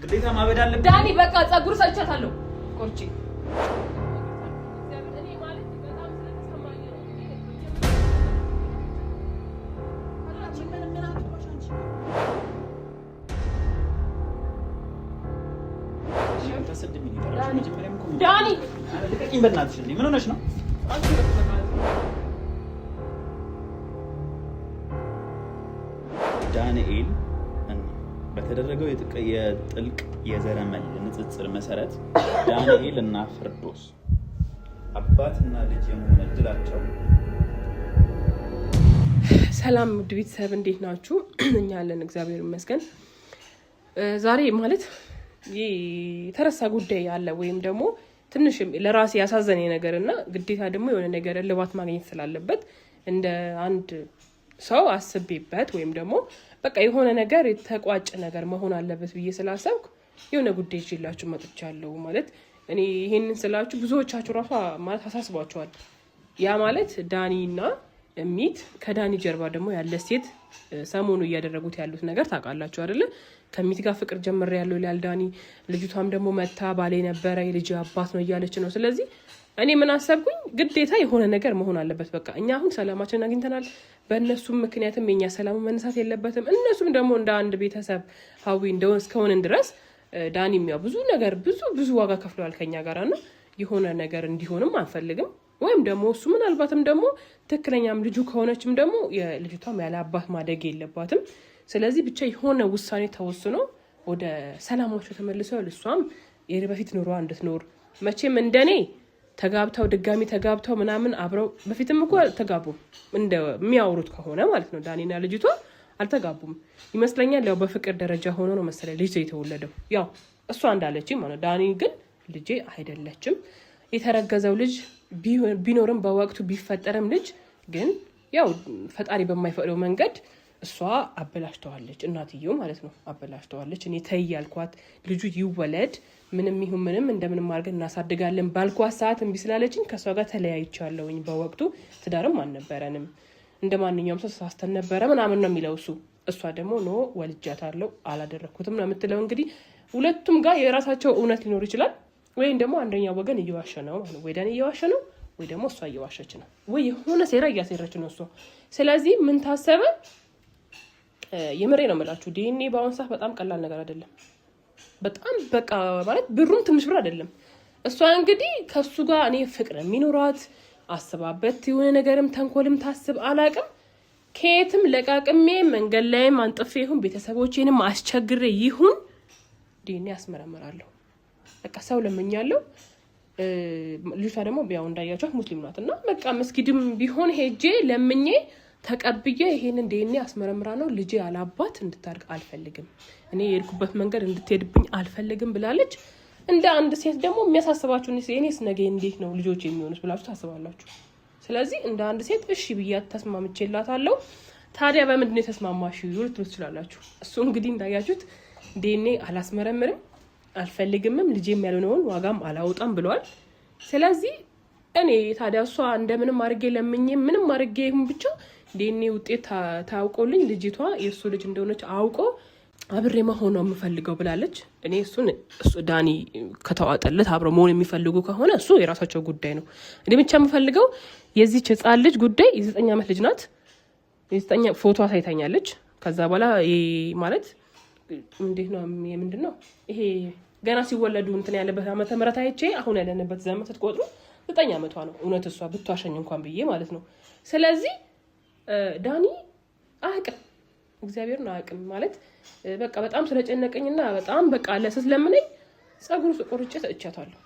ግዴታ ማበድ አለብኝ ዳኒ። በቃ ጸጉር ሰጥቻታለሁ ቆርጬ ዳኒ። ልቀቂኝ በእናትሽ። ምን ሆነሽ ነው? ዳንኤል በተደረገው የጥልቅ የዘረመል ንጽጽር መሰረት ዳንኤል እና ፍርዶስ አባትና ልጅ የመሆን እድላቸው። ሰላም ውድ ቤተሰብ እንዴት ናችሁ? እኛ አለን እግዚአብሔር ይመስገን። ዛሬ ማለት የተረሳ ጉዳይ አለ ወይም ደግሞ ትንሽ ለራሴ ያሳዘነኝ ነገር እና ግዴታ ደግሞ የሆነ ነገር እልባት ማግኘት ስላለበት እንደ አንድ ሰው አስቤበት ወይም ደግሞ በቃ የሆነ ነገር የተቋጨ ነገር መሆን አለበት ብዬ ስላሰብኩ የሆነ ጉዳይ ይዤላችሁ መጥቻለሁ። ማለት እኔ ይሄንን ስላችሁ ብዙዎቻችሁ ራሷ ማለት አሳስቧችኋል። ያ ማለት ዳኒና ሚት ከዳኒ ጀርባ ደግሞ ያለ ሴት ሰሞኑ እያደረጉት ያሉት ነገር ታውቃላችሁ አይደለ? ከሚት ጋር ፍቅር ጀምሬ ያለው ይላል ዳኒ። ልጅቷም ደግሞ መታ ባሌ ነበረ የልጅ አባት ነው እያለች ነው። ስለዚህ እኔ ምን አሰብኩኝ፣ ግዴታ የሆነ ነገር መሆን አለበት። በቃ እኛ አሁን ሰላማችንን አግኝተናል። በእነሱም ምክንያትም የኛ ሰላሙ መነሳት የለበትም። እነሱም ደግሞ እንደ አንድ ቤተሰብ ሀዊ እንደሆነ እስከሆንን ድረስ ዳኒም ያው ብዙ ነገር ብዙ ዋጋ ከፍለዋል ከኛ ጋር እና የሆነ ነገር እንዲሆንም አንፈልግም። ወይም ደግሞ እሱ ምናልባትም ደግሞ ትክክለኛም ልጁ ከሆነችም ደግሞ የልጅቷም ያለ አባት ማደግ የለባትም። ስለዚህ ብቻ የሆነ ውሳኔ ተወስኖ ወደ ሰላማቸው ተመልሰው እሷም በፊት ኑሯ እንድትኖር መቼም እንደኔ ተጋብተው ድጋሚ ተጋብተው ምናምን አብረው በፊትም እኮ አልተጋቡም እንደሚያወሩት ከሆነ ማለት ነው። ዳኒና ልጅቷ አልተጋቡም ይመስለኛል። ያው በፍቅር ደረጃ ሆኖ ነው መሰለኝ ልጅ የተወለደው። ያው እሷ እንዳለችኝ ማለት ዳኒ ግን ልጄ አይደለችም። የተረገዘው ልጅ ቢኖርም በወቅቱ ቢፈጠርም ልጅ ግን ያው ፈጣሪ በማይፈቅደው መንገድ እሷ አበላሽተዋለች። እናትየው ማለት ነው አበላሽተዋለች። እኔ ተይ ያልኳት ልጁ ይወለድ ምንም ይሁን ምንም እንደምንም አድርገን እናሳድጋለን ባልኳት ሰዓት እምቢ ስላለችኝ ከእሷ ጋር ተለያይቻለሁኝ። በወቅቱ ትዳርም አልነበረንም፣ እንደ ማንኛውም ሰው ተሳስተን ነበረ ምናምን ነው የሚለው እሱ። እሷ ደግሞ ኖ ወልጃታለሁ አላደረግኩትም ነው የምትለው። እንግዲህ ሁለቱም ጋር የራሳቸው እውነት ሊኖር ይችላል። ወይም ደግሞ አንደኛው ወገን እየዋሸ ነው ማለት ነው። ወይ ዳኒ እየዋሸ ነው ወይ ደግሞ እሷ እየዋሸች ነው፣ ወይ የሆነ ሴራ እያሴረች ነው እሷ። ስለዚህ ምን ታሰበ? የምሬ ነው የምላችሁ ዲኤንኤ በአሁን ሰዓት በጣም ቀላል ነገር አይደለም። በጣም በቃ ማለት ብሩም ትንሽ ብር አይደለም። እሷ እንግዲህ ከሱ ጋር እኔ ፍቅር የሚኖራት አስባበት የሆነ ነገርም ተንኮልም ታስብ አላቅም። ከየትም ለቃቅሜ መንገድ ላይም አንጥፌ ይሁን ቤተሰቦቼንም አስቸግሬ ይሁን ዲኤንኤ አስመረምራለሁ። በቃ ሰው ለምኛለሁ። ልጅቷ ደግሞ ያው እንዳያችኋት ሙስሊም ናት እና በቃ መስጊድም ቢሆን ሄጄ ለምኜ ተቀብዬ ይሄንን ዲኤንኤ አስመረምራ ነው ልጄ ያላባት እንድታርቅ አልፈልግም፣ እኔ የሄድኩበት መንገድ እንድትሄድብኝ አልፈልግም ብላለች። እንደ አንድ ሴት ደግሞ የሚያሳስባችሁ እኔስ ነገ እንዴት ነው ልጆች የሚሆኑት ብላችሁ ታስባላችሁ። ስለዚህ እንደ አንድ ሴት እሺ ብያት ተስማምቼላታለሁ። ታዲያ በምንድን ነው የተስማማሽው ልትሉ ትችላላችሁ። እሱ እንግዲህ እንዳያችሁት ዲኤንኤ አላስመረምርም አልፈልግምም ልጄም ያልሆነውን ዋጋም አላውጣም ብለዋል። ስለዚህ እኔ ታዲያ እሷ እንደምንም አድርጌ ለምኜ ምንም አድርጌ ይሁን ብቻ ዲኤንኤ ውጤት ታውቆልኝ ልጅቷ የእሱ ልጅ እንደሆነች አውቆ አብሬ መሆን ነው የምፈልገው ብላለች። እኔ እሱ ዳኒ ከተዋጠለት አብረው መሆን የሚፈልጉ ከሆነ እሱ የራሳቸው ጉዳይ ነው። እኔ ብቻ የምፈልገው የዚች ህፃን ልጅ ጉዳይ የ9 ዓመት ልጅ ናት። የ9 ፎቶ አሳይታኛለች። ከዛ በኋላ ማለት እንዴት ነው ምንድን ነው ይሄ ገና ሲወለዱ እንትን ያለበት ዓመተ ምህረት አይቼ አሁን ያለንበት ዘመን ስትቆጥሩ 9 ዓመቷ ነው። እውነት እሷ ብትዋሸኝ እንኳን ብዬ ማለት ነው። ስለዚህ ዳኒ አያውቅም፣ እግዚአብሔርን አያውቅም ማለት በቃ በጣም ስለጨነቀኝና በጣም በቃ ለስለምነኝ ጸጉር ቆርጬ ሰጥቻታለሁ።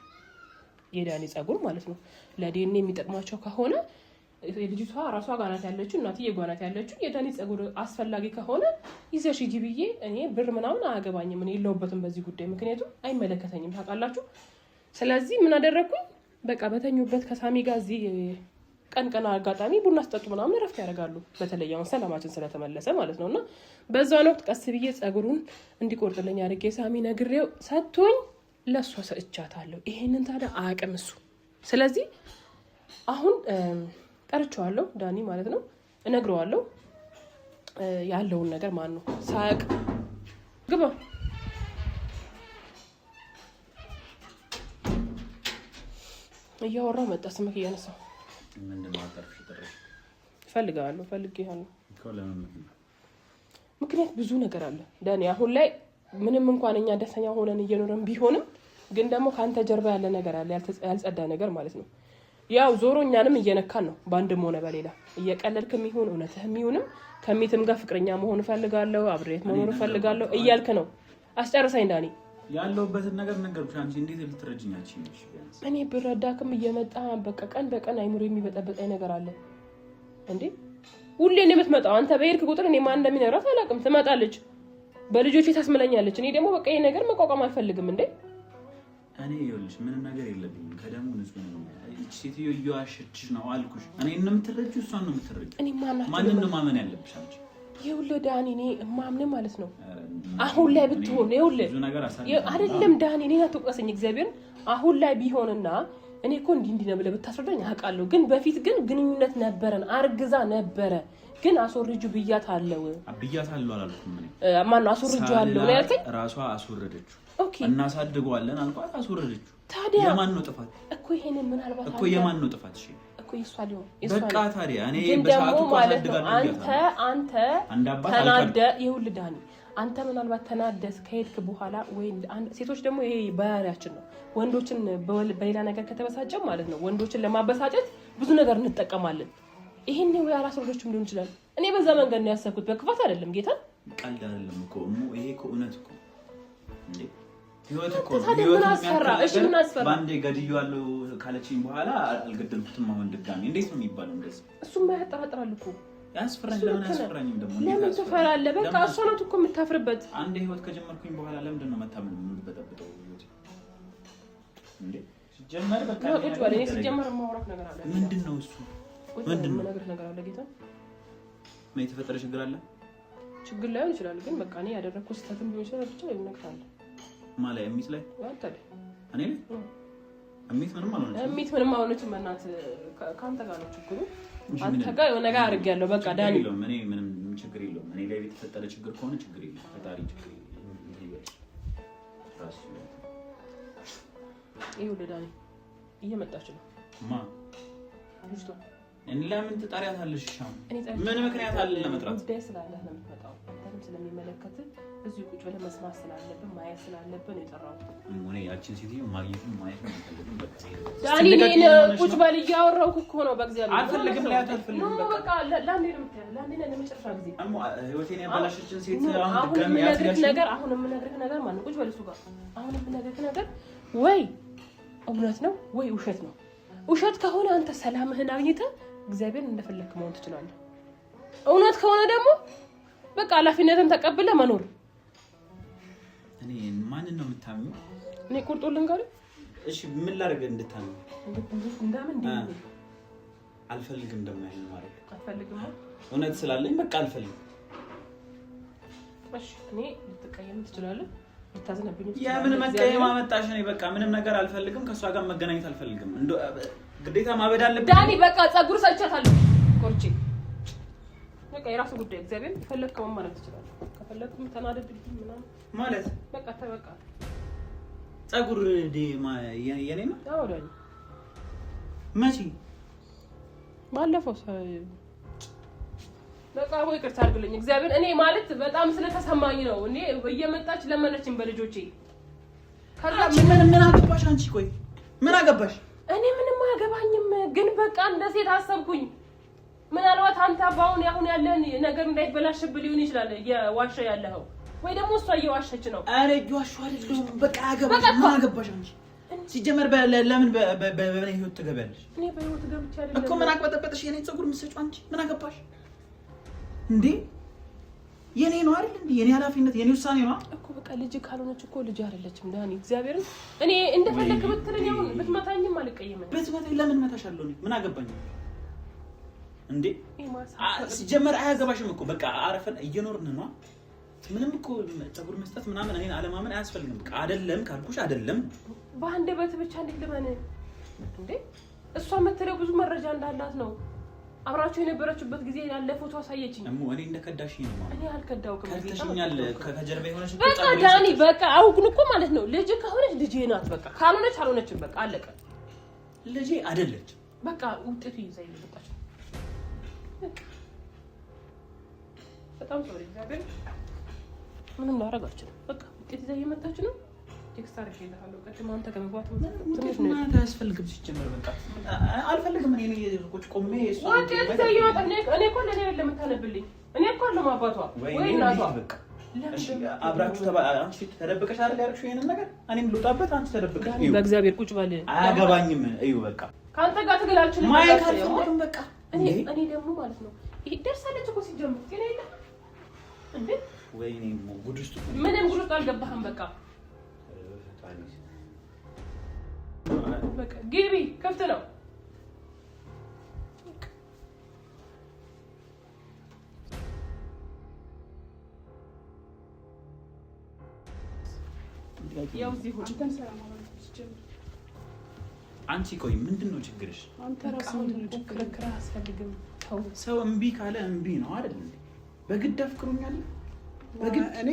የዳኒ ጸጉር ማለት ነው። ለዲኤንኤ የሚጠቅማቸው ከሆነ ልጅቷ ራሷ ጋር ናት ያለችው፣ እናትዬ ጋር ናት ያለችው። የዳኒ ጸጉር አስፈላጊ ከሆነ ይዘሽ ሂጂ ብዬ እኔ ብር ምናምን አያገባኝም፣ እኔ የለሁበትም በዚህ ጉዳይ፣ ምክንያቱም አይመለከተኝም ታውቃላችሁ። ስለዚህ ምን አደረግኩኝ? በቃ በተኙበት ከሳሚ ጋር እዚህ ቀን አጋጣሚ ቡና ስጠጡ ምናምን እረፍት ያደርጋሉ። በተለይ አሁን ሰላማችን ስለተመለሰ ማለት ነው። እና በዛን ወቅት ቀስ ብዬ ጸጉሩን እንዲቆርጥልኝ አድርጌ ሳሚ ነግሬው ሰጥቶኝ ለእሷ ሰጥቻታለሁ። ይሄንን ታዲያ አያውቅም እሱ። ስለዚህ አሁን ጠርቼዋለሁ ዳኒ ማለት ነው፣ እነግረዋለሁ ያለውን ነገር ማን ነው ሳያውቅ ግባ እያወራሁ መጣ ስምክ እያነሳው ምንድነው አጣርሽ ተረሽ ፈልጋለሁ ምክንያት ብዙ ነገር አለ ዳኒ አሁን ላይ ምንም እንኳን እኛ ደስተኛ ሆነን እየኖረን ቢሆንም ግን ደግሞ ካንተ ጀርባ ያለ ነገር አለ ያልጸዳ ነገር ማለት ነው ያው ዞሮኛንም እየነካን ነው ባንድም ሆነ በሌላ እየቀለልክም ይሁን እውነትህም ይሁንም ከሚትም ጋር ፍቅረኛ መሆን ፈልጋለሁ አብሬት መሆን ፈልጋለሁ እያልክ ነው አስጨርሰኝ ዳኒ ያለውበትን ነገር ነገርኩሽ አንቺ እንዴት ልትረጅኛች ነሽ እኔ ብረዳክም እየመጣ በቃ ቀን በቀን አይምሮ የሚበጠበጠኝ ነገር አለ እንዴ ሁሌ ነው የምትመጣው አንተ በሄድክ ቁጥር እኔ ማን እንደሚነግራት አላውቅም ትመጣለች በልጆቼ ታስመለኛለች እኔ ደግሞ በቃ ይሄ ነገር መቋቋም አልፈልግም እንዴ እኔ ይኸውልሽ ምንም ነገር የለብኝም ከደሙ ንጹህ ነው ሴትዮ እየዋሸችሽ ነው አልኩሽ እኔ የምትረጂው እሷን ነው የምትረጂው እኔ ማንን ነው ማመን ያለብሽ አንቺ ይኸውልህ ዳኒ እኔ ማምን ማለት ነው አሁን ላይ ብትሆን ይኸውልህ አይደለም ዳኒ እኔ አትወቀሰኝ እግዚአብሔር አሁን ላይ ቢሆንና እኔ እኮ እንዲህ ነው ብለህ ብታስረዳኝ አውቃለሁ ግን በፊት ግን ግንኙነት ነበረን አርግዛ ነበረ ግን አስወርጁ ብያታለሁ አላልኩም እኔ ማን ነው አስወርጁ አለው ነው ያልከኝ ራሷ አስወረደችው ኦኬ እናሳድገዋለን አልኳት አስወረደችው ታዲያ የማን ነው ጥፋት እኮ ይሄንን ምን አልባት እኮ የማን ነው ጥፋት እሺ እኮ ይሷልው በቃ ታዲያ እኔ በሰዓቱ አሳድጋለሁ አንተ ተናደ ይኸውልህ ዳኒ አንተ ምናልባት ተናደስ ከሄድክ በኋላ ወይ ሴቶች ደግሞ ይሄ ባህሪያችን ነው ወንዶችን በሌላ ነገር ከተበሳጨም ማለት ነው ወንዶችን ለማበሳጨት ብዙ ነገር እንጠቀማለን ይሄን ነው ያራስ ወንዶችም ሊሆን ይችላል እኔ በዛ መንገድ ነው ያሰብኩት በክፋት አይደለም ጌታ ቀልድ አይደለም እኮ ይሄ እኮ እውነት እኮ እንዴ ህይወት እኮ ምን አስፈራ እሺ ምን አስፈራ ባንዴ ገድያለሁ ካለችኝ በኋላ አልገደልኩትም አሁን ድጋሚ እንዴት ነው የሚባለው እንደዚህ እሱም ያጠራጥራል እኮ ያስፈራኝ ለምን ያስፈራኝም ደግሞ ለምን ትፈራለህ በቃ እሷ ነው እኮ የምታፍርበት አንዴ ህይወት ከጀመርኩኝ በኋላ ለምንድን ነው መታመን የምትበጠብጠው ህይወት እንዴ ሲጀመር በቃ ቁጭ በል እኔ ሲጀመር ማውራት ነገር አለ ምንድነው እሱ ምንድነው ነገር አለ ጌታ ምን የተፈጠረ ችግር አለ ችግር ላይሆን ይችላል ግን በቃ እኔ ያደረኩት ስህተትም ቢሆን ይችላል ብቻ ይነግታል ማለት እሚት ላይ አንተ እኔ እሚት ምንም አልሆነችም እናት ካንተ ጋር ነው ችግሩ አንተ ጋር የሆነ ነገር አድርጌያለሁ በቃ ዳኒ እኔ ምንም ችግር የለውም እኔ ላይ የተፈጠረ ችግር ከሆነ ችግር የለም ፈጣሪ ችግር ይኸውልህ ዳኒ እየመጣች ነው ልጅቷ እኔ ለምን ትጣሪያታለሽ ምን ምክንያት አለ ለመጥራት ጉዳይ ስላለህ ነው የምትመጣው አንተም ስለሚመለከት እዚህ ቁጭ ብለህ መስማት ስላለብን ማየት ስላለብን የጠራው እኔ ያቺን ሴትዮ ማግኘትም ማየት ነው የምፈልገው በቃ ዳኒ እኔ ቁጭ በል እያወራሁ እኮ ነው በእግዚአብሔር አልፈልግም አልፈልግም በቃ ላንዴ ነው የምትለው ላንዴ ነው ለመጨረሻ ጊዜ ህይወቴን ያበላሸችን ሴት አሁን የምነግርህ ነገር ማነው ቁጭ በል እሱ ጋር አሁን የምነግርህ ነገር ወይ እውነት ነው ወይ ውሸት ነው ውሸት ከሆነ አንተ ሰላምህን አግኝተህ እግዚአብሔር እንደፈለክ መሆን ትችላለህ እውነት ከሆነ ደግሞ በቃ ኃላፊነትን ተቀብለህ መኖር እኔ ማንን ነው የምታምኚው እኔ ቁርጡልን ጋር እሺ ምን ላድርግ እንድታምኚ እንደምን አልፈልግም ደግሞ ያንን ማለት አልፈልግም እውነት ስላለኝ በቃ አልፈልግም እሺ እኔ ልትቀየም ትችላለህ ልታዝነብኝ ያ ምን መቀየም አመጣሽ እኔ በቃ ምንም ነገር አልፈልግም ከሷ ጋር መገናኘት አልፈልግም ግዴታ ማበድ አለብኝ ዳኒ በቃ ጸጉር ሰጭቻታለሁ ቆርጬ በቃ የራሱ ጉዳይ እግዚአብሔር ፈለከው ማለት ይችላል ከፈለኩም ተናደድብኝ ምናምን ማለት በቃ ተበቃ ጸጉር የኔ ነው አዎ ዳኒ መቼ ባለፈው በቃ ወይ ይቅርታ አድርግልኝ እግዚአብሔር እኔ ማለት በጣም ስለተሰማኝ ነው እኔ እየመጣች ለመነችኝ በልጆቼ ከዛ ምን አገባሽ አንቺ ቆይ ምን አገባሽ እኔ ምንም አያገባኝም ግን በቃ እንደ ሴት አሰብኩኝ ምናልባት አንተ አባውን ያሁን ያለን ነገር እንዳይበላሽብህ ሊሆን ይችላል የዋሸ ያለው ወይ ደግሞ እሷ እየዋሸች ነው አረ እየዋሸሁ አይደለም በቃ አገባሽ ምን አገባሽ አንቺ ሲጀመር ለምን በእኔ ህይወት ትገቢያለሽ እኔ በህይወት ገብቼ አይደለም እኮ ምን አቅበጠበጥሽ የኔ ጸጉር የምትሰጪው አንቺ ምን አገባሽ እንዴ የኔ ነው አይደል እንዴ የኔ ኃላፊነት የኔ ውሳኔ ነው እኮ በቃ ልጅ ካልሆነች እኮ ልጅ አይደለችም ዳኒ እግዚአብሔርን እኔ እንደፈለክ ብትለኝ አሁን ብትመታኝም አልቀየምም ብትመታኝ ለምን መታሻለሁ እኔ ምን አገባኝ እንዴ ሲጀመር አያገባሽም እኮ በቃ አረፈን እየኖርን ነው ምንም እኮ ጸጉር መስጠት ምናምን እኔን አለማመን አያስፈልግም በቃ አይደለም ካልኩሽ አይደለም በአንድ በት ብቻ እንዴት ልመን እንዴ እሷ መተለው ብዙ መረጃ እንዳላት ነው አብራችሁ የነበረችበት ጊዜ ያለ ፎቶ አሳየችኝ እኔ እንደከዳሽኝ ነው እኔ አልከዳውኩም ከልተሽኛል ከጀርባ የሆነሽ በቃ ዳኒ በቃ አውቁን እኮ ማለት ነው ልጅ ከሆነች ልጅ ናት በቃ ካልሆነች አልሆነችም በቃ አለቀ ልጄ አይደለች። በቃ ውጤቱ ይዛ ይመጣች። በጣም ሶሪ እግዚአብሔር ምንም ላደርጋችሁ። በቃ ውጤት ይዛ እየመጣች ነው። ቴክስት አድርጌልሃለሁ። ቅድም አንተ ከመግባቱ ትንሽ ነው አያስፈልግም። ሲጀመር በቃ አልፈልግም። እኔ ቁጭ ቆሜ እሱ ውጤት ይዛ እየመጣች እኔ እኮ ለኔ ለምታነብልኝ እኔ እኮ ለማባቷ ወይ እናቷ በቃ እሺ አብራችሁ አንቺ ተደብቀሽ አይደል ያልኩሽ ይሄንን ነገር እኔም ልውጣበት አንቺ ተደብቀሽ እዩ። በእግዚአብሔር ቁጭ በል። አያገባኝም። እዩ በቃ ካንተ ጋር ትግላችሁ ማየት አልፈልግም። በቃ እኔ ደግሞ ማለት ነው ይሄ ደርሳለች እኮ ሲጀምር ግን አይደለም እንዴ? ወይኔ ጉድ ውስጥ ምንም ጉድ ውስጥ አልገባህም። በቃ ግቢ፣ ክፍት ነው። ያው እዚህ ሁሉ ሰላም አንቺ ቆይ ምንድነው ችግርሽ? አንተ ራስህ ክርክር አያስፈልግም። ሰው እምቢ ካለ እምቢ ነው አይደል እንዴ? በግድ አፍቅሩኛል በግድ እኔ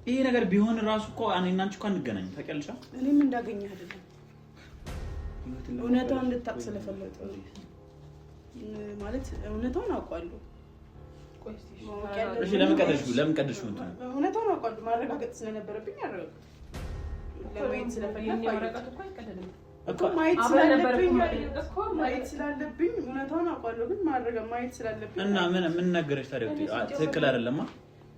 ይሄ ነገር ቢሆን ራሱ እኮ እኔና አንቺ እኮ አንገናኝ ታውቂያለሽ። እኔም እንዳገኘህ አይደለም እውነታውን እንድታውቅ ስለፈለጠ ማለት እውነታውን አውቃለሁ። እሺ ለምን ቀደሽው እንትን እውነታውን አውቃለሁ። ማረጋገጥ ስለነበረብኝ አረጋግጥ ለማየት ስለፈለኩ አረጋግጥ እኮ አይቀደልም እኮ ማየት ስላለብኝ እውነታውን አውቃለሁ። ግን ማየት ስላለብኝ እና ምን ነገረሽ ታዲያ? ትክክል አይደለም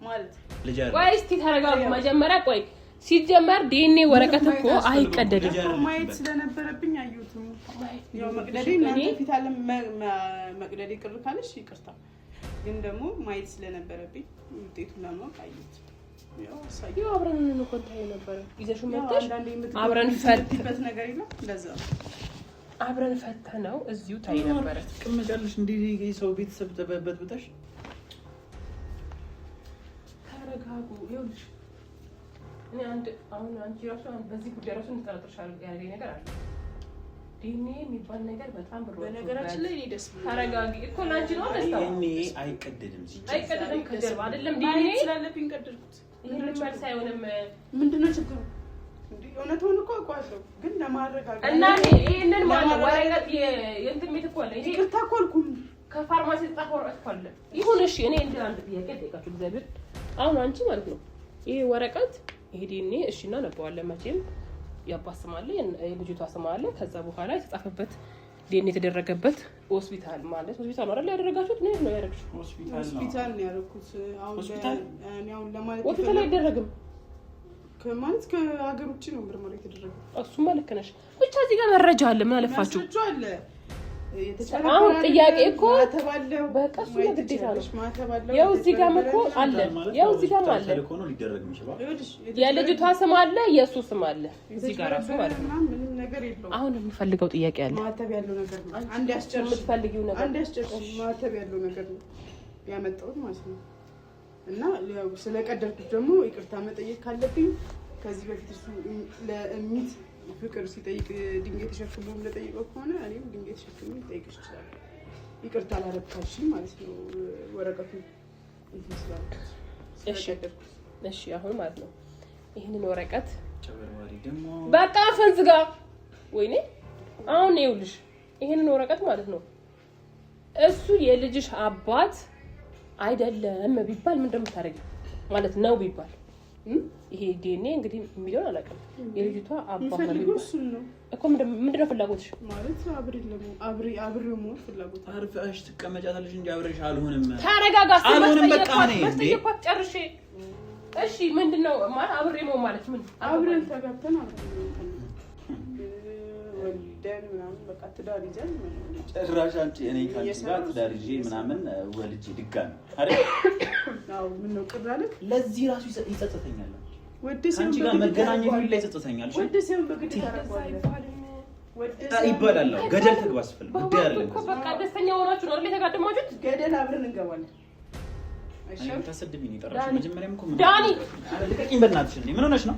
ማለት ልጅ አይደለም። ቆይ እስቲ ተረጋጉ መጀመሪያ። ቆይ ሲጀመር ዲኤንኤ ወረቀት እኮ አይቀደድም። ማየት ስለነበረብኝ አዩትም ያው መቅደዴ እናንተ ፊት አለ መቅደዴ ቅር ካለሽ ይቅርታ። ግን ደግሞ ማየት ስለነበረብኝ ውጤቱን ለማወቅ አዩት። ያው አብረን እንቆንታይ ነበር ይዘሽ መጣሽ። አብረን ፈትበት ነገር የለም ለዛ አብረን ፈተነው እዚሁ ታይ ነበር። ትቀመጫለሽ እንዴ ሰው ቤተሰብ ተበበጥብጠሽ። ተረጋጉ። ይኸውልሽ እኔ አሁን አንቺ ራሱ በዚህ ጉዳይ ራሱ እንጠራጥርሻለሁ ያለኝ ነገር አለ። ዲኤንኤ የሚባል ነገር በጣም ብሮ በነገራችን ላይ ደስ ብሎ ተረጋጊ እኮ ላንቺ ነው ደስታው። ዲኤንኤ አይቀደድም አይቀደድም ከጀርባ አይደለም ዲኤንኤ ስላለብኝ ቀደድኩት። ይሄን መልስ አይሆንም። ምንድነው ችግሩ? እንዴ እውነቱን እኮ አውቃለሁ። ግን ለማረጋጋት እና ይሄንን ማለት ወረቀት የእንትን ቤት እኮ አለ። ይቅርታ እኮ አልኩኝ ከፋርማሲ ተጣጣ ወረቀት እኮ አለ። ይሁን እሺ። እኔ እንደ አንድ ጥያቄ ጠይቃችሁ እግዚአብሔር አሁን አንቺ ማለት ነው ይሄ ወረቀት ይሄ ዲኤንኤ እሺ እና ነበዋለን መቼም ያባት ስም አለ የልጅቷ ስም አለ። ከዛ በኋላ የተጻፈበት ዲኤንኤ የተደረገበት ሆስፒታል ማለት ሆስፒታል ነው አይደል ያደረጋችሁት? ነው ነው ያደረጋችሁት? ሆስፒታል ነው ያደረኩት። ሆስፒታል አሁን ለማለት ሆስፒታል አይደረግም ከማለት ከሀገር ውጪ ነው ምርመራ የተደረገው። እሱማ ልክ ነሽ። ብቻ እዚህ ጋር መረጃ አለ። ምን አለፋችሁ አለ አሁን ጥያቄ እኮ ተባለው በቃ እሱ ግዴታ ነው። ያው እዚህ ጋር እኮ አለ። ያው እዚህ ጋር አለ የልጅቷ ስም አለ የእሱ ስም አለ እዚህ ጋር ራሱ ማለት ነው። ምንም ነገር የለውም። አሁን የምፈልገው ጥያቄ አለ። ማተብ ያለው ነገር ነው። አንድ ያስጨርሽ የምትፈልጊው ነገር አንድ ያስጨርሽ ማተብ ያለው ነገር ነው ያመጣሁት ማለት ነው። እና ያው ስለቀደርኩት ደግሞ ይቅርታ መጠየቅ ካለብኝ ከዚህ በፊት እሱ ለእሚት ፍቅር ሲጠይቅ ድንጋይ ተሸክሞ ለጠይቀው ከሆነ እኔም ድንጋይ ተሸክሞ ልጠይቅሽ እችላለሁ። ይቅርታ ላረካልሽኝ ማለት ነው። ወረቀቱ እንትን ስላልኩት እሺ አሁን ማለት ነው ይሄንን ወረቀት ጨበርባሪ ደግሞ በቃ ፈንዝጋ ወይኔ አሁን ይኸውልሽ ይሄንን ወረቀት ማለት ነው እሱ የልጅሽ አባት አይደለም ቢባል ምን እንደምታደርጊ ማለት ነው ቢባል ይሄ ዲኤንኤ እንግዲህ የሚለውን አላውቅም። የልጅቷ አባት ነው እኮ ምንድነው ፍላጎትሽ? ማለት አብሬው ሞት ፍላጎት አርፈሽ ትቀመጫታለሽ እንጂ አብረሽ አልሆንም። ተረጋጋ። አልሆንም በቃ ነኝ እንዴ ማስጠየቋት ጨርሼ እሺ ምንድነው ማለት አብሬው ማለት ምን አብረን ተጋብተን አብረን ወልደን ምናምን በቃ ትዳር ይዘን ጭራሽ አንቺ እኔ ካንቺ ጋር ትዳር ይዤ ምናምን ወልጄ ድጋሚ አይደል? አዎ ምን ነው ቅር አለክ? ለዚህ ራሱ ይጸጸተኛል። ወደሰም አንቺ ጋር መገናኘት ሁሉ ይጸጸተኛል። ወደሰም በግድ ታረጋለህ ይባላል። ገደል ትግባ ስፈልግ ጉዳይ አይደለም እኮ በቃ ደስተኛ ሆናችሁ ነው አይደል የተጋደማችሁት? ገደል አብረን እንገባለን። አይሻም ታሰድብኝ ይጠራሽ መጀመሪያም እኮ ምን ዳኒ ልቀቂኝ በእናትሽ እንዴ ምን ሆነሽ ነው?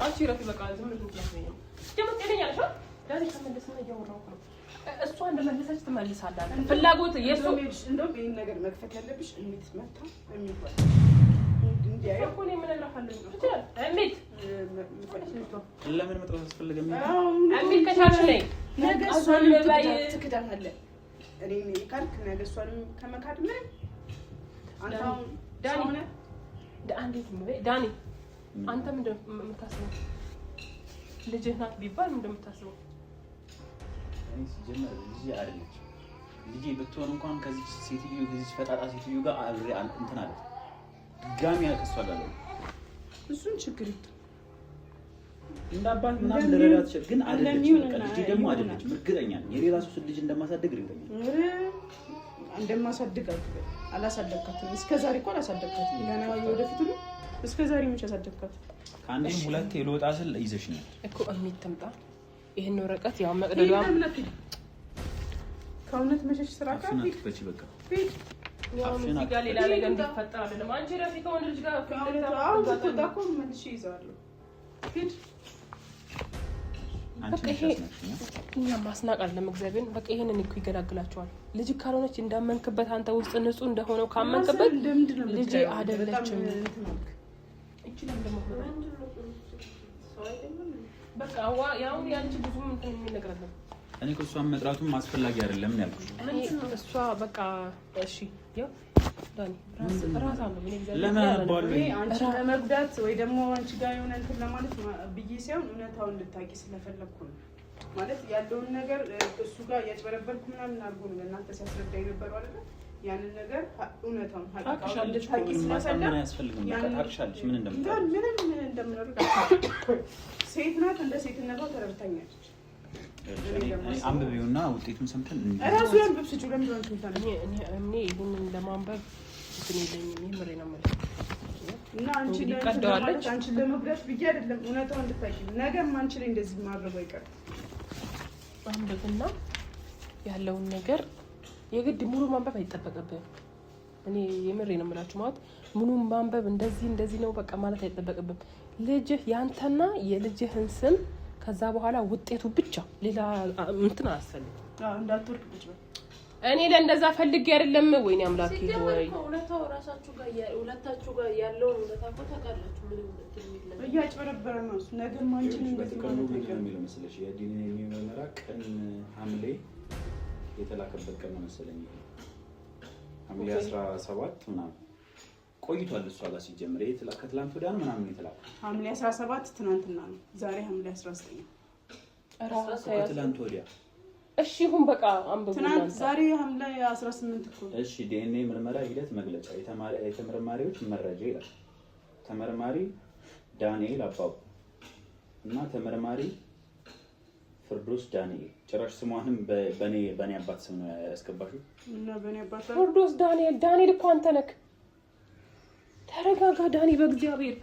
አንቺ ረፊ በቃ ዝም ብለሽ ነው ደግሞ ጤነኛለሽ ነው ዳኒ ከመለስና እያወራሁ ነው። እሷ እንደመለሰች ትመልሳለች። ፍላጎት የሱ እንደውም ይሄን ነገር መክፈት ያለብሽ እንዴት መታ የሚባል እንዲያው እኮ ነው የምነግራለሁ። እንዴት ለምን መጥራት አስፈልገም? እንዴት ከቻልሽ ነይ ነገ እሷን ትክዳታለህ። እኔ ካልክ ነገ እሷን ከመካድ ምን አንተ ዳኒ አንተ ምንድን ነው የምታስበው? ልጅህ ናት ቢባል ምንድን ነው የምታስበው? እኔ ሲጀመር ልጅ አይደለች። ልጅ ብትሆን እንኳን ከዚህ ሴትዮ ከዚህ ፈጣጣ ሴትዮ ጋር አብሬ እንትን አለ ድጋሚ ያከሷል። እሱን ችግር እንዳባት ምናምን ልረዳት ይችላል፣ ግን አይደለችም። ልጅ ደግሞ አይደለችም። እርግጠኛ ነኝ የሌላ ሰው ልጅ እንደማሳደግ እርግጠኛ ነኝ። እንደማሳደግ አላሳደግካትም። እስከዛሬ እኮ አላሳደግካትም። ገና ወደፊት ነው። እስከዛሬ መቼ አሳደግካት? ከአንዴም ሁለቴ ልወጣ ስል ይዘሽኛል እኮ እሚትምጣ ይሄን ወረቀት ያው መቅደዷ ከእውነት መሸሽ ስራ ካፊና ትፈጪ በቃ ያው እዚህ ጋር ሌላ ነገር እንዲፈጠር አይደለም። አንቺ ራሴ ከወንድ ልጅ ጋር ተጣጣቁ መልሼ ይዛለሁ። ሂድ አንቺ እኛ ማስናቅ አይደለም እግዚአብሔር በቃ ይሄንን እኮ ይገላግላቸዋል። ልጅ ካልሆነች እንዳመንክበት አንተ ውስጥ ንጹህ እንደሆነው ካመንክበት ልጅ አይደለችም። እቺ ለምን ደሞ በቃ ያው ያንቺ ብዙም እንትን የሚነግረን ነው። እኔ እሷን መጥራቱም አስፈላጊ አይደለም ነው ያልኩሽ። እሷ በቃ እሺ ያው ዳኒ ራስ አለ ምን እግዚአብሔር ለምን አባሉ አንቺ ለመጉዳት ወይ ደግሞ አንቺ ጋር የሆነ እንትን ለማለት ብዬ ሳይሆን እውነታውን እንድታቂ ስለፈለኩ ነው። ማለት ያለውን ነገር እሱ ጋር ያጭበረበርኩ ምናምን አድርጎ ነው ለእናንተ ሲያስረዳ የነበረው አይደል? ያንን ነገር እውነታውን ታውቂሻለሽ። ማሳመን አያስፈልግም። ታውቂሻለሽ ምን እንደምናደርግ ሴት ናት። እንደ ሴትነቷ ተረድታኛለች። አንብቤውና ውጤቱን ሰምተን እራሱ ያንብብ ስጪው። ለምን አንተ እኔ ይሄንን ለማንበብ እንትን የለኝም። ይምሬ ነው ማለት እና አንቺን ለመጉዳት ብዬ አይደለም፣ እውነታውን እንድታቂ ነገም አንቺ ላይ እንደዚህ ማድረግ አይቀርም። አንብብና ያለውን ነገር የግድ ሙሉ ማንበብ አይጠበቅብህም። እኔ የምሬ ነው የምላችሁ ማለት ሙሉ ማንበብ እንደዚህ ነው በቃ ማለት አይጠበቅብህም። ልጅህ ያንተና የልጅህን ስም ከዛ በኋላ ውጤቱ ብቻ ሌላ እንትን አያስፈልግም። እንዳትወርቅ ብቻ እኔ ለእንደዛ ፈልጌ አይደለም። ወይኔ አምላኬ ወይ እውነታው ራሳችሁ ጋር ሁለታችሁ ጋር ያለው እውነታ እኮ ታውቃላችሁ። ምን እንደሚል እያጭበረበረ ነው እሱ። ነገም አንቺን እንደዚህ ማለት ነው የሚለው መሰለሽ የዲን የሚመራ ቀን ሐምሌ የተላከበት ቀን ነው መሰለኝ። ሐምሌ 17 ምናምን ቆይቷል። እሷ ጋር ሲጀምር ከትላንት ወዲያ ነው ምናምን የተላከው። ሐምሌ 17 ትናንትና ነው። ዛሬ ሐምሌ 19 ከትላንት ወዲያ። እሺ ይሁን በቃ አንብቡ። ትናንት ዛሬ ሐምሌ 18 እኮ። እሺ ዲኤንኤ ምርመራ ሂደት መግለጫ የተመራማሪዎች መረጃ ይላል። ተመርማሪ ዳንኤል አባቡ እና ተመርማሪ ፍርዶስ ዳንኤል። ጭራሽ ስሟንም በኔ አባት ስም ነው ያስገባሽው። እና በኔ አባት ፍርዶስ ዳንኤል እኮ አንተ ነህ። ተረጋጋ ዳኒ በእግዚአብሔር።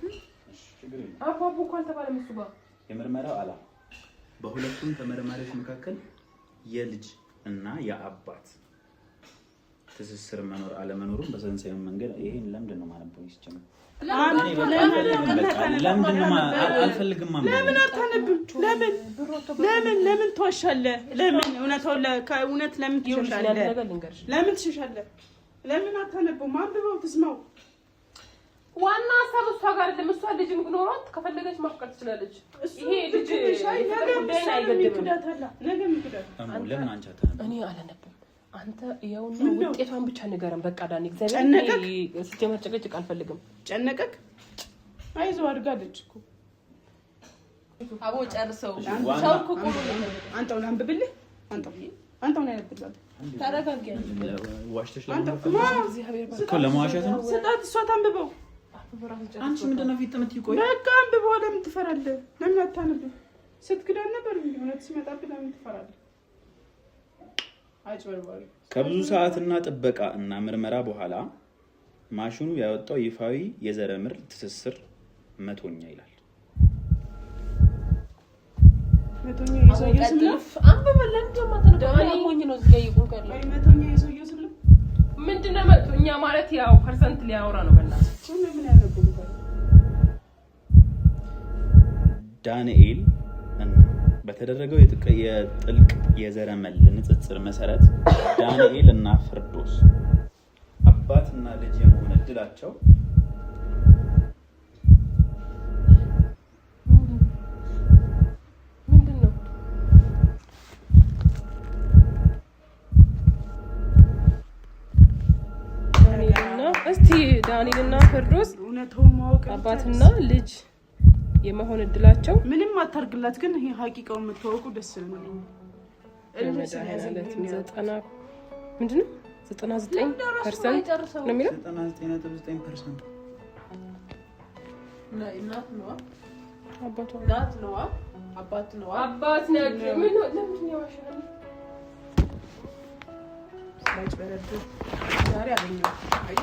አባቡ እኮ አልተባለም እሱ ጋር። የምርመራው ዓላማ በሁለቱም ተመርማሪዎች መካከል የልጅ እና የአባት ትስስር መኖር አለመኖሩን በሳይንሳዊ መንገድ ይሄን ለምንድን ነው ማለት ነው ይስጨም አልፈልግም ማለት ለምን አታነብም? ለምን ትዋሻለህ? ለምን ከእውነት ለምን ትሸሻለህ? ለምን ትሸሻለህ? ለምን አታነብም? አንብበው ትስማው። ዋና ሀሳብ እሷ ጋር አይደለም። እሷ ልጅ ኖሯት ከፈለገች ማፍቀር ትችላለች። ይሄ ልጅ ለምን አንቺ አታነብም? እኔ አላነብም። አንተ ይኸውና ውጤቷን ብቻ ንገረን በቃ ዳኒ። እግዚአብሔር ሲጀመር ጭቅጭቅ አልፈልግም። ጨነቀክ? አይዞህ አድጋለች እኮ አቦ ጨርሰው ሰው እኮ ቆሎ አንተው አንብብልህ አንተው ነው ያነብልህ። ተረጋጋ። ዋሽተሽ ለማዋሸት ነው ስጣት። እሷ ታንብበው። አንቺ ምንድን ነው ፊት የምትይው? ቆይ በቃ አንብበው። ለምን ትፈራለህ? ለምን አታነብም? ስትክዳን ነበር እንዴ? እውነት ሲመጣብህ ለምን ትፈራለህ? አጭበርባሪ። ከብዙ ሰዓትና ጥበቃ እና ምርመራ በኋላ ማሽኑ ያወጣው ይፋዊ የዘረምል ትስስር 100ኛ ይላል። 100ኛ የሰውየው ስም ነው። አንብበል ለምን ዳኒ ሆኝ ነው እዚህ ጋር ይቆም ካለ 100ኛ የሰውየው ስም ነው። ምንድነው 100ኛ ማለት? ያው ፐርሰንት ሊያወራ ነው በእናትህ። ምን ያነብቡታል? ዳንኤል በተደረገው የጥልቅ የዘረመል ንጽጽር መሰረት ዳንኤል እና ፍርዶስ አባትና ልጅ የመሆን እድላቸው እኔንና ፍርዶስ እውነታውን ማወቅ አባትና ልጅ የመሆን እድላቸው ምንም አታርግላት፣ ግን ይሄ ሀቂቃውን የምታወቁ ደስ ነው የሚለኝ። ምንድን ነው 99% ነው የሚለው 99.9% እናት ነው አባቷ እናት ነው አባት ነው አባት ነው። ምን ነው ለምን ያዋሻል? ስላጭ በረድ ዛሬ አገኘው። አይ